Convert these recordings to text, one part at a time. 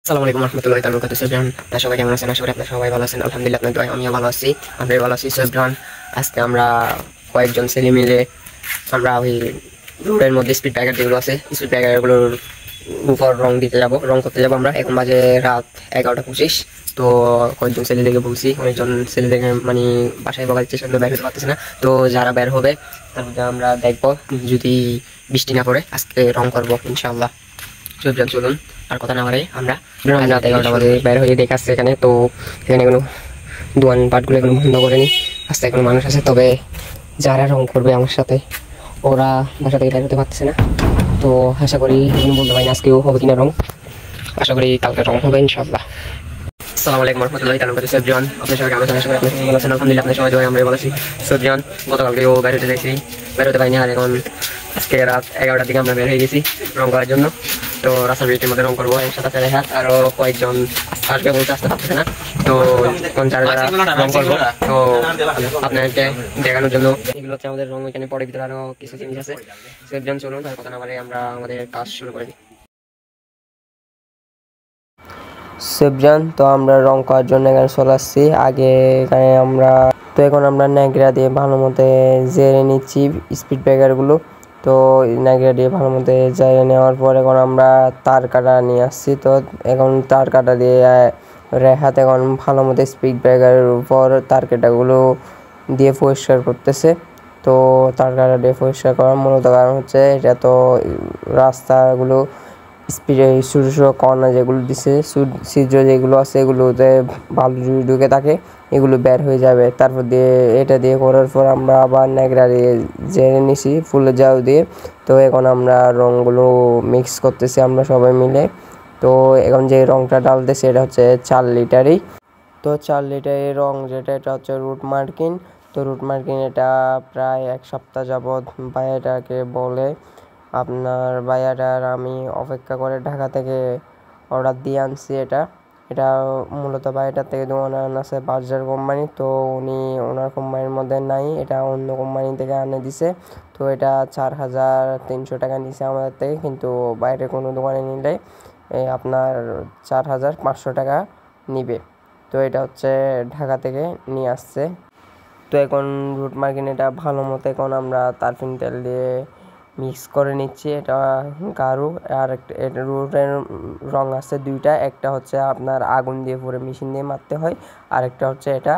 আসসালামু আলাইকুম রহমতুল্লাহি তাআলা বারাকাতুহু। সুবহান সবাই কেমন আছেন? আশা করি আপনারা সবাই ভালো আছেন। আলহামদুলিল্লাহ, আপনাদের দোয়ায় আমিও ভালো আছি। আমরাও ভালো আছি। সুবহান, আজকে আমরা কয়েকজন ছেলে মিলে আমরা ওই রোডের মধ্যে স্পিড ব্রেকার যেগুলো আছে, স্পিড ব্রেকারগুলোর উপর রং করতে যাব। আমরা এখন বাজে রাত 11:25। তো কয়েকজন ছেলেদেরকে বলছি, অনেকজন ছেলেদেরকে মানে বাসায় বলা দিচ্ছে, সেগুলো বের হতে পারতেছে না। তো যারা বের হবে তার মধ্যে আমরা দেখবো, যদি বৃষ্টি না পড়ে আজকে রং করবো ইনশাআল্লাহ। চলুন আর কথা না বাড়াই আমরা রাত 11টা বাজে বের হয়ে দেখাচ্ছে এখানে। তো এখানে কোনো দোকানপাটগুলো এখনো বন্ধ করেনি, রাস্তায় এখনো মানুষ আছে। তবে যারা রং করবে আমার সাথে, ওরা বাসা থেকে বের হতে পারতেছে না। তো আশা করি, বলতে পারি না আজকেও হবে কিনা রং, আশা করি কালকে রং হবে ইনশাআল্লাহ। আসসালামু আলাইকুম রহমতুল্লাহি তাআলা বারাকাতুহু। সুবহান, আপনার সবাই কেমন আছেন? আশা করি আপনারা সবাই ভালো আছেন। আলহামদুলিল্লাহ, আপনার সবাই দোয়ায় আমরাও ভালো আছি। সুবহান, গতকালকেও বের হতে দেখছি, বের হতে পারিনি। আর এখন আজকে রাত 11টার দিকে আমরা বের হয়ে গেছি রং করার জন্য। তো রাস্তা বৃষ্টির মধ্যে রং করবো, এর সাথে আছে রেহাত, আরো কয়েকজন আসবে বলতে আসতে পারতেছে না। তো এখন যারা রং করবো, তো আপনাদেরকে দেখানোর জন্য এগুলো হচ্ছে আমাদের রং। এখানে পরে ভিতরে আরো কিছু জিনিস আছে। সুবহান, চলুন আর কথা না বাড়াই আমরা আমাদের কাজ শুরু করে দিই। সেবজান, তো আমরা রং করার জন্য এখানে চলে আসছি। আগে এখানে এখন আমরা ন্যাকড়া দিয়ে ভালো মতো জেরে নিচ্ছি স্পিড ব্রেকারগুলো। তো ন্যাকড়া দিয়ে ভালো মতো জেরে নেওয়ার পর এখন আমরা তার কাটা নিয়ে আসছি। তো এখন তার কাটা দিয়ে রেহাত এখন ভালো মতো স্পিড ব্রেকারের উপর তার কাটাগুলো দিয়ে পরিষ্কার করতেছে। তো তার কাটা দিয়ে পরিষ্কার করার মূলত কারণ হচ্ছে, এটা তো রাস্তাগুলো স্পিডে ছোটো ছোটো কর্না যেগুলো দিছে, ছিদ্র যেগুলো আছে, এগুলোতে বালু যদি ঢুকে থাকে এগুলো বের হয়ে যাবে। তারপর দিয়ে এটা দিয়ে করার পর আমরা আবার ন্যাকড়া দিয়ে জেনে নিছি ফুলের জাউ দিয়ে। তো এখন আমরা রঙগুলো মিক্স করতেছি আমরা সবাই মিলে। তো এখন যে রঙটা ডালতেছি এটা হচ্ছে 4 লিটারই। তো 4 লিটারের রঙ যেটা, এটা হচ্ছে রুট মার্কিন। তো রুট মার্কিন এটা প্রায় 1 সপ্তাহ যাবৎ ভাইয়াটাকে বলে, আপনার ভাইয়াটার আমি অপেক্ষা করে ঢাকা থেকে অর্ডার দিয়ে আনছি। এটা মূলত ভাইয়াটার থেকে দোকানে আনছে বাজার কোম্পানি। তো উনি ওনার কোম্পানির মধ্যে নাই, এটা অন্য কোম্পানি থেকে আনে দিছে। তো এটা 4,300 টাকা নিছে আমাদের থেকে, কিন্তু বাইরে কোনো দোকানে নিলে আপনার 4,500 টাকা নিবে। তো এটা হচ্ছে ঢাকা থেকে নিয়ে আসছে। তো এখন রুট মার্কিন এটা ভালো মতো এখন আমরা তারফিন তেল দিয়ে মিক্স করে নিচ্ছি। এটা গাঢ়। আর একটা রুটের রং আছে দুইটা, একটা হচ্ছে আপনার আগুন দিয়ে পুরো মেশিন দিয়ে মারতে হয়, আর একটা হচ্ছে এটা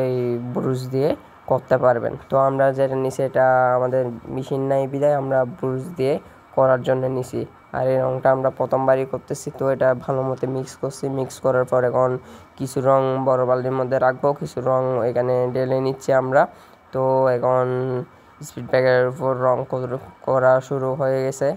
এই ব্রুশ দিয়ে করতে পারবেন। তো আমরা যেটা নিছি এটা আমাদের মেশিন নাই বিদায় আমরা ব্রুশ দিয়ে করার জন্য নিছি। আর এই রঙটা আমরা প্রথমবারই করতেছি। তো এটা ভালো মতো মিক্স করছি। মিক্স করার পর এখন কিছু রং বড় বালতির মধ্যে রাখবো, কিছু রং এখানে ঢেলে নিচ্ছি আমরা। তো এখন স্পিড ব্রেকারের উপর রং করা শুরু হয়ে গেছে।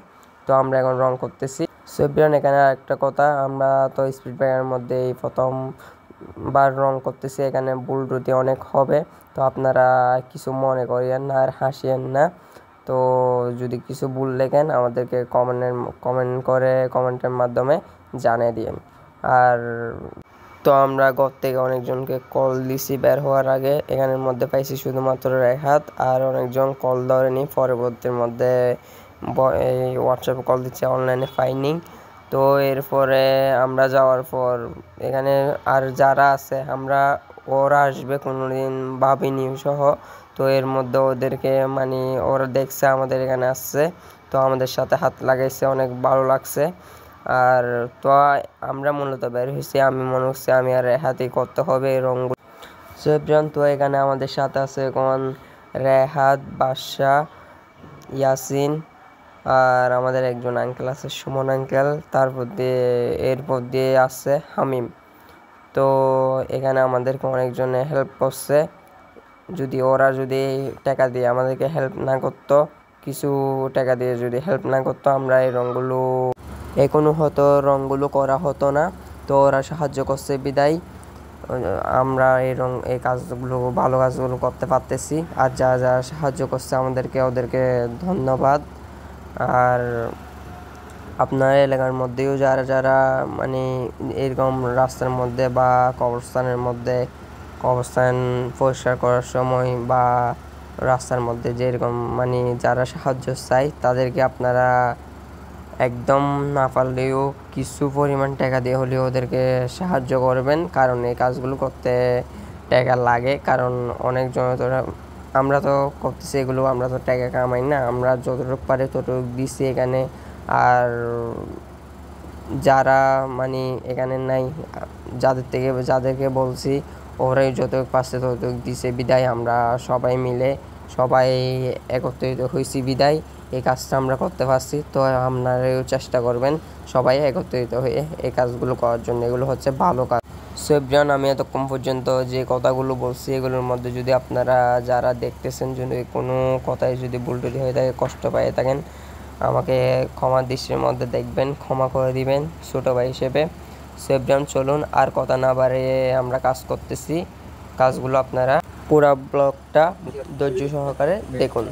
তো আমরা এখন রং করতেছি। সেভরিয়ান, এখানে একটা কথা, আমরা তো স্পিড ব্রেকারের মধ্যে এই প্রথমবার রং করতেছি। এখানে ভুল ত্রুটি অনেক হবে, তো আপনারা কিছু মনে করিয়েন না আর হাসিয়েন না। তো যদি কিছু ভুল লেখেন আমাদেরকে কমেন্টের মাধ্যমে জানিয়ে দিন। আর তো আমরা ঘর থেকে অনেকজনকে কল দিছি বের হওয়ার আগে। এখানের মধ্যে পাইছি শুধুমাত্র রেহাত, আর অনেকজন কল ধরেনি। পরবর্তীর মধ্যে এই হোয়াটসঅ্যাপে কল দিচ্ছে, অনলাইনে পাইনি। তো এরপরে আমরা যাওয়ার পর এখানে আর যারা আছে ওরা আসবে কোনোদিন ভাবিনি সহ। তো এর মধ্যে ওদেরকে মানে ওরা দেখছে আমাদের এখানে আসছে, তো আমাদের সাথে হাত লাগাইছে, অনেক ভালো লাগছে। আর তো আমরা মূলত বের হয়েছি, আমি মনে হচ্ছে আমি আর রেহাতই করতে হবে এই রঙগুলো। সেবজান, তো এখানে আমাদের সাথে আছে এখন রেহাত, বাদশা, ইয়াসিন, আর আমাদের একজন আঙ্কেল আছে সুমন আঙ্কেল, এরপর দিয়ে আছে হামিম। তো এখানে আমাদেরকে অনেকজনে হেল্প করছে। ওরা যদি টাকা দিয়ে আমাদেরকে হেল্প না করতো, কিছু টাকা দিয়ে যদি হেল্প না করতো, আমরা এই এখনো হয়তো রঙগুলো করা হতো না। তো ওরা সাহায্য করছে বিদায় আমরা এই কাজগুলো, ভালো কাজগুলো করতে পারতেছি। আর যারা সাহায্য করছে আমাদেরকে, ওদেরকে ধন্যবাদ। আর আপনার এলাকার মধ্যেও যারা মানে এরকম রাস্তার মধ্যে বা কবরস্থান পরিষ্কার করার সময় বা রাস্তার মধ্যে যেরকম মানে যারা সাহায্য চায়, তাদেরকে আপনারা একদম না পারলেও কিছু পরিমাণ টাকা দিয়ে হলেও ওদেরকে সাহায্য করবেন, কারণ এই কাজগুলো করতে টাকা লাগে। কারণ অনেকজন আমরা তো করতেছি এগুলো, আমরা তো টাকা কামাই না, আমরা যতটুকু পারি ততটুকু দিচ্ছি এখানে। আর যারা মানে এখানে নাই, যাদেরকে বলছি ওরাই যতটুকু পারছে ততটুকু দিছে বিদায় আমরা সবাই মিলে সবাই একত্রিত হয়েছি বিদায় এই কাজটা আমরা করতে পারছি। তো আপনারাও চেষ্টা করবেন সবাই একত্রিত হয়ে এই কাজগুলো করার জন্য, এগুলো হচ্ছে ভালো কাজ। সো এভরিওয়ান, আমি এতক্ষণ পর্যন্ত যে কথাগুলো বলছি এগুলোর মধ্যে যদি আপনারা যারা দেখতেছেন যদি কোনো কথায় যদি ভুল টুটি হয়ে থাকে, কষ্ট পেয়ে থাকেন, আমাকে ক্ষমার দৃষ্টির মধ্যে দেখবেন, ক্ষমা করে দিবেন ছোটো ভাই হিসেবে। সো এভরিওয়ান, চলুন আর কথা না বাড়িয়ে আমরা কাজ করতেছি। কাজগুলো আপনারা পুরো ব্লগটা ধৈর্য সহকারে দেখুন।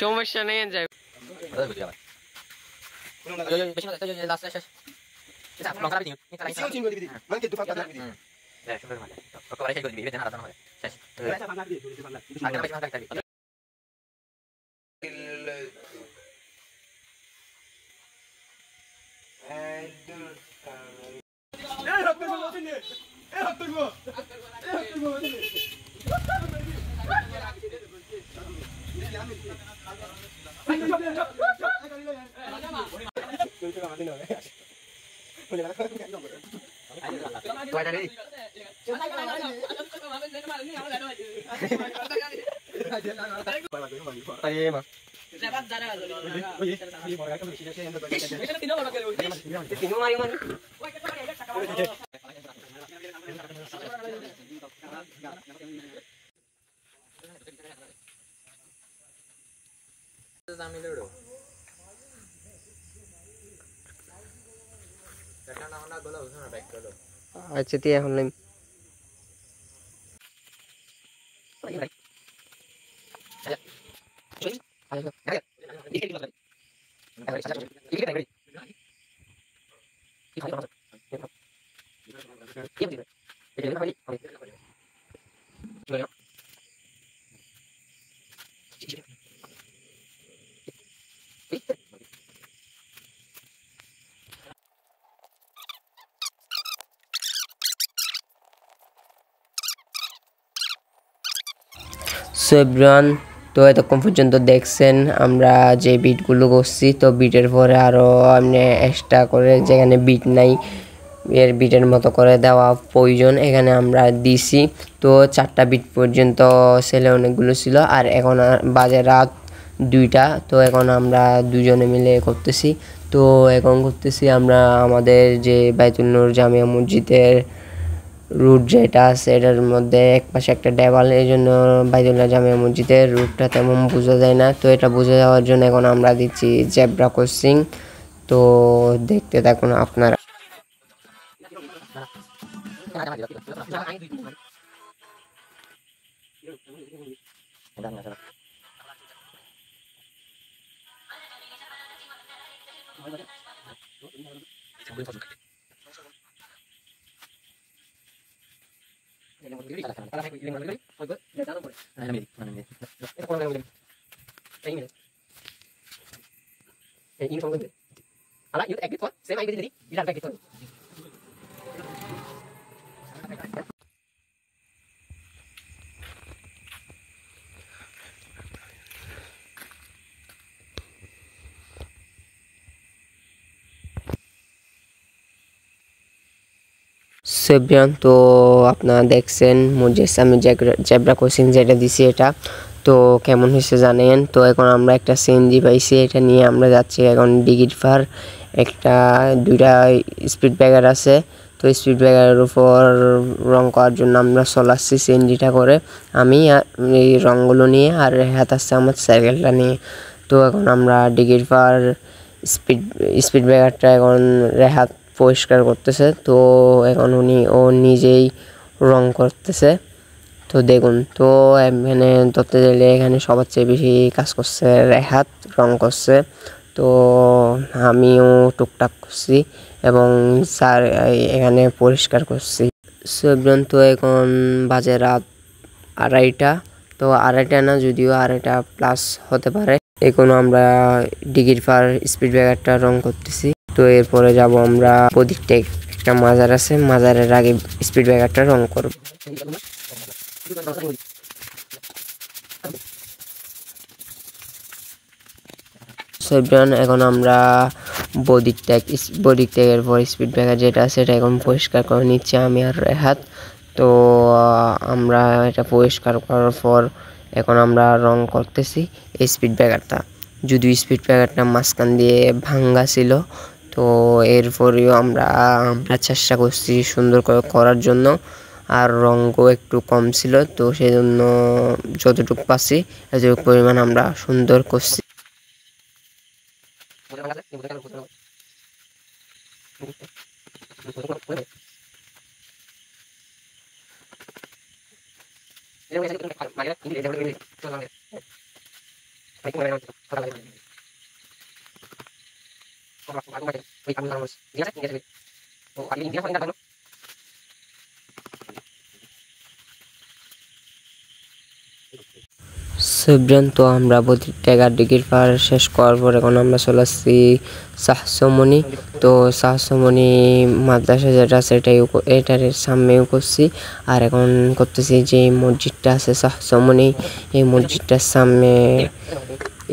সমস্যা নেই, যাই আচ্ছা তুই এখন সো এভরিওয়ান, তো এতক্ষণ পর্যন্ত দেখছেন আমরা যে বিটগুলো করছি। তো বিটের পরে আরও এমনি এক্সট্রা করে যেখানে বিট নাই এর বিটের মতো করে দেওয়া প্রয়োজন, এখানে আমরা দিছি। তো 4টা বিট পর্যন্ত সেলে অনেকগুলো ছিল। আর এখন বাজে রাত 2টা। তো এখন আমরা দুজনে মিলে করতেছি। তো এখন করতেছি আমরা আমাদের যে বাইতুল নূর জামিয়া মসজিদের রুট যেটা আছে এটার মধ্যে এক পাশে একটা দেওয়াল, এই জন্য বাইতুল্লাহ জামিয়া মসজিদের রুটটা তেমন বোঝা যায় না। তো এটা বুঝে যাওয়ার জন্য এখন আমরা দিচ্ছি জেব্রা ক্রসিং। তো দেখতে থাকুন আপনারা। সেভরিয়ান, তো আপনারা দেখছেন মসজিদ সামনে জেব্রা ক্রসিং যেটা দিছি এটা। তো কেমন হয়েছে জানেন। তো এখন আমরা একটা সিএনজি পাইছি, এটা নিয়ে আমরা যাচ্ছি এখন ডিগির পার। একটা দুইটা স্পিড ব্রেকার আছে, তো স্পিড ব্রেকারের উপর রং করার জন্য আমরা চলাচ্ছি সিএনজিটা করে। আমি এই রঙগুলো নিয়ে আর রেহাত আসছে আমার সাইকেলটা নিয়ে। তো এখন আমরা ডিগির পার স্পিড ব্রেকারটা এখন রেহাত পরিষ্কার করতেছে। তো এখন ও নিজেই রং করতেছে। তো দেখুন, তো এখানে ধরতে গেলে এখানে সবার চেয়ে বেশি কাজ করছে রেহাত, রং করছে। তো আমিও টুকটাক করছি এবং স্যার এখানে পরিষ্কার করছি। সেভজন, তো এখন বাজে রাত 2:30। তো 2:30 না, যদিও 2:30+ হতে পারে। এখন আমরা ডিগির পার স্পিড ব্রেকারটা রং করতেছি। তো এরপরে যাব আমরা ওদিকটা একটা মাজার আছে, মাজারের আগে স্পিড ব্রেকারটা রং করব। সেভজন, এখন আমরা বডিক ট্যাগের পর স্পিড ব্রেকার যেটা আছে সেটা এখন পরিষ্কার করে নিচ্ছি আমি আর রেহাত। তো আমরা এটা পরিষ্কার করার পর এখন আমরা রং করতেছি এই স্পিড ব্রেকারটা। যদিও স্পিড ব্রেকারটা মাঝখান দিয়ে ভাঙ্গা ছিল, তো এরপরেও আমরা চেষ্টা করছি সুন্দর করে করার জন্য। আর রঙও একটু কম ছিল, তো সেই জন্য যতটুকু পাচ্ছি এতটুকু পরিমাণ আমরা সুন্দর করছি। সেভজন, তো আমরা ট্যাগার ডিগির পার শেষ করার পর এখন আমরা চলে আসছি শাহসমনি। তো শাহসমনি মাদ্রাসা যেটা আছে এটার সামনেও করছি। আর এখন করতেছি যে মসজিদটা আছে শাহসমনি, এই মসজিদটার সামনে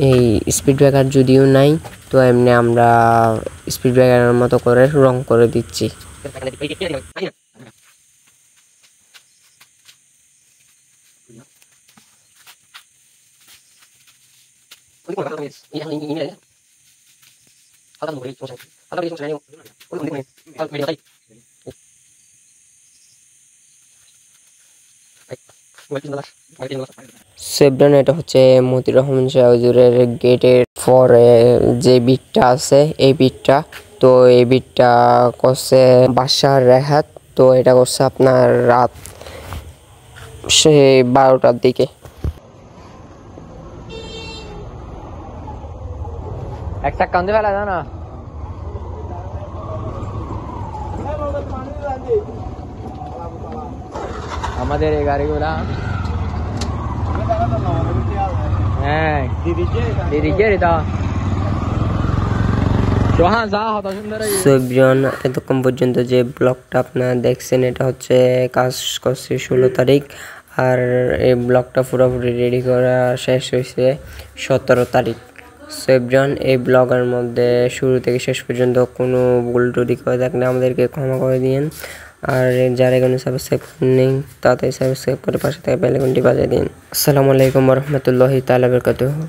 এই স্পিড ব্রেকার যদিও নাই, তো এমনি আমরা স্পিড ব্রেকারের মতো করে রং করে দিচ্ছি। সেভজন, এটা হচ্ছে মতিউর রহমান শাহ হুজুরের গেটের পরে যে বিটটা আছে এই বিটটা। তো এই বিটটা করছে বাদশাহ রেহাত। তো এটা করছে আপনার রাত 12টার দিকে। একটা কান্দে ফেলা যায় না। আমাদের এই গাড়িগুলা হ্যাঁ দিদিকে এটা সেভজন, এতক্ষণ পর্যন্ত যে ব্লগটা আপনারা দেখছেন এটা হচ্ছে কাজ করছে 16 তারিখ। আর এই ব্লগটা পুরোপুরি রেডি করা শেষ হয়েছে 17 তারিখ। সেভজন, এই ব্লগের মধ্যে শুরু থেকে শেষ পর্যন্ত কোনো ভুল ত্রুটি করে থাকলে আমাদেরকে ক্ষমা করে দিন। আর যারা এখানে সাবস্ক্রাইব নেই তাড়াতাড়ি সাবস্ক্রাইব করে পাশে থেকে বেল আইকনটি বাজিয়ে দিন। আসসালামু আলাইকুম ওয়া রাহমাতুল্লাহি তাআলা ওয়া বারাকাতুহু।